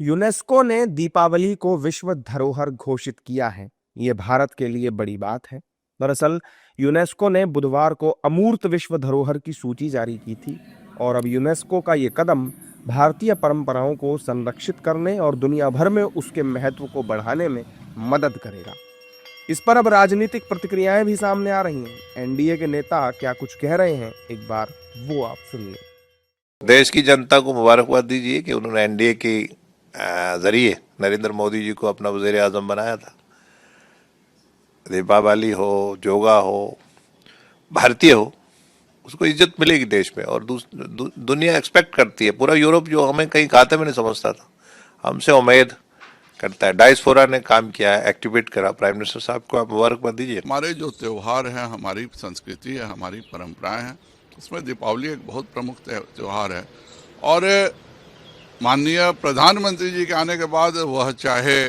UNESCO ने दीपावली को विश्व धरोहर घोषित किया है। ये भारत के लिए बड़ी बात है। दरअसल यूनेस्को ने बुधवार को अमूर्त विश्व धरोहर की सूची जारी की थी और अब यूनेस्को का ये कदम भारतीय परंपराओं को संरक्षित करने और दुनिया भर में उसके महत्व को बढ़ाने में मदद करेगा। इस पर अब राजनीतिक प्रतिक्रियाएं भी सामने आ रही हैं। एनडीए के नेता क्या कुछ कह रहे हैं, एक बार वो आप सुनिए। देश की जनता को मुबारकबाद दीजिए कि उन्होंने एनडीए के जरिए नरेंद्र मोदी जी को अपना वज़ीर आज़म बनाया था। दीपावली हो, जोगा हो, भारतीय हो, उसको इज्जत मिलेगी देश में और दुनिया एक्सपेक्ट करती है। पूरा यूरोप जो हमें कहीं खाते में नहीं समझता था, हमसे उम्मीद करता है। डायस्पोरा ने काम किया है, एक्टिवेट करा। प्राइम मिनिस्टर साहब को आप मुबारकबाद दीजिए। हमारे जो त्यौहार हैं, हमारी संस्कृति है, हमारी परंपराएं हैं, उसमें दीपावली एक बहुत प्रमुख त्यौहार है। और माननीय प्रधानमंत्री जी के आने के बाद वह चाहे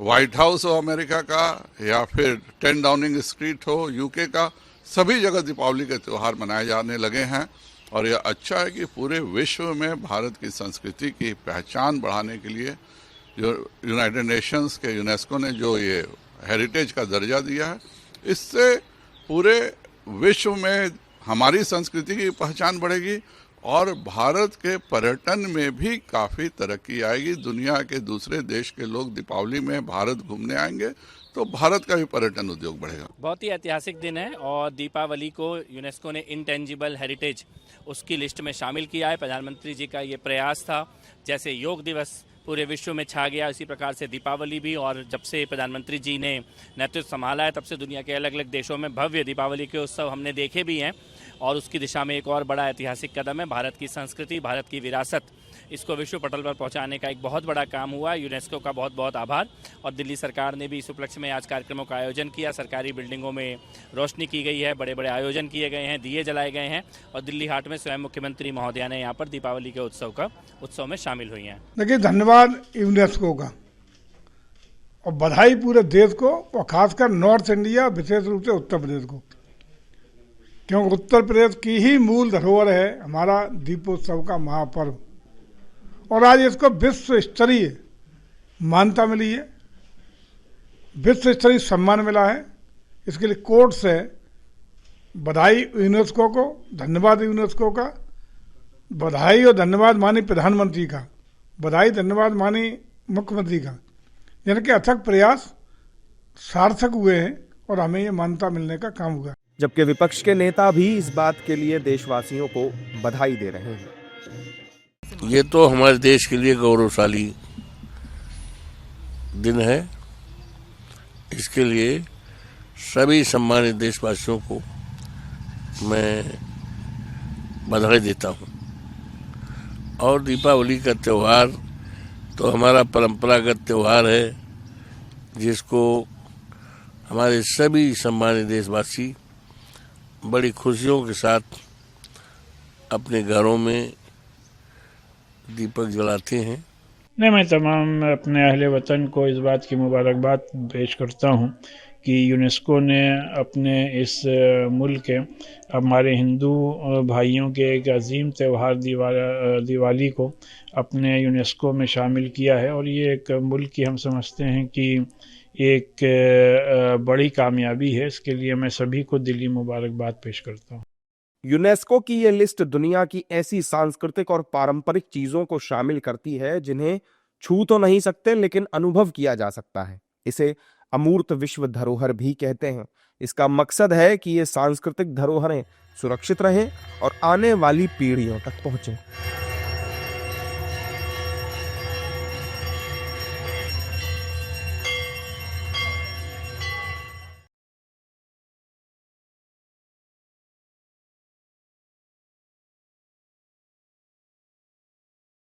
व्हाइट हाउस हो अमेरिका का या फिर 10 डाउनिंग स्ट्रीट हो यूके का, सभी जगह दीपावली के त्यौहार मनाए जाने लगे हैं। और यह अच्छा है कि पूरे विश्व में भारत की संस्कृति की पहचान बढ़ाने के लिए जो यूनाइटेड नेशंस के यूनेस्को ने जो ये हेरिटेज का दर्जा दिया है, इससे पूरे विश्व में हमारी संस्कृति की पहचान बढ़ेगी और भारत के पर्यटन में भी काफ़ी तरक्की आएगी। दुनिया के दूसरे देश के लोग दीपावली में भारत घूमने आएंगे तो भारत का भी पर्यटन उद्योग बढ़ेगा। बहुत ही ऐतिहासिक दिन है और दीपावली को यूनेस्को ने इंटेंजिबल हेरिटेज उसकी लिस्ट में शामिल किया है। प्रधानमंत्री जी का ये प्रयास था। जैसे योग दिवस पूरे विश्व में छा गया, इसी प्रकार से दीपावली भी। और जब से प्रधानमंत्री जी ने नेतृत्व संभाला है तब से दुनिया के अलग अलग देशों में भव्य दीपावली के उत्सव हमने देखे भी हैं और उसकी दिशा में एक और बड़ा ऐतिहासिक कदम है। भारत की संस्कृति, भारत की विरासत, इसको विश्व पटल पर पहुंचाने का एक बहुत बड़ा काम हुआ। यूनेस्को का बहुत बहुत आभार। और दिल्ली सरकार ने भी इस उपलक्ष्य में आज कार्यक्रमों का आयोजन किया। सरकारी बिल्डिंगों में रोशनी की गई है, बड़े बड़े आयोजन किए गए हैं, दिए जलाए गए हैं और दिल्ली हाट में स्वयं मुख्यमंत्री महोदया ने यहाँ पर दीपावली के उत्सव में शामिल हुई हैं। देखिए, धन्यवाद यूनेस्को का और बधाई पूरे देश को और खासकर नॉर्थ इंडिया, विशेष रूप से उत्तर प्रदेश को, क्योंकि उत्तर प्रदेश की ही मूल धरोहर है हमारा दीपोत्सव का महापर्व। और आज इसको विश्व स्तरीय मान्यता मिली है, विश्व स्तरीय सम्मान मिला है। इसके लिए कोर्ट से बधाई यूनेस्को को, धन्यवाद यूनेस्को का, बधाई और धन्यवाद माननीय प्रधानमंत्री का, बधाई धन्यवाद माननीय मुख्यमंत्री का। यानी कि अथक प्रयास सार्थक हुए हैं और हमें ये मान्यता मिलने का काम हुआ। जबकि विपक्ष के नेता भी इस बात के लिए देशवासियों को बधाई दे रहे हैं। ये तो हमारे देश के लिए गौरवशाली दिन है। इसके लिए सभी सम्मानित देशवासियों को मैं बधाई देता हूँ। और दीपावली का त्यौहार तो हमारा परंपरागत त्यौहार है, जिसको हमारे सभी सम्मानित देशवासी बड़ी खुशियों के साथ अपने घरों में दीपक जलाते हैं। मैं तमाम अपने अहले वतन को इस बात की मुबारकबाद पेश करता हूँ कि यूनेस्को ने अपने इस मुल्क के, हमारे हिंदू भाइयों के एक अजीम त्यौहार दिवाली को अपने यूनेस्को में शामिल किया है। और ये एक मुल्क की हम समझते हैं कि एक बड़ी कामयाबी है। इसके लिए मैं सभी को दिली मुबारकबाद पेश करता हूँ। यूनेस्को की यह लिस्ट दुनिया की ऐसी सांस्कृतिक और पारंपरिक चीजों को शामिल करती है जिन्हें छू तो नहीं सकते लेकिन अनुभव किया जा सकता है। इसे अमूर्त विश्व धरोहर भी कहते हैं। इसका मकसद है कि ये सांस्कृतिक धरोहरें सुरक्षित रहें और आने वाली पीढ़ियों तक पहुंचें।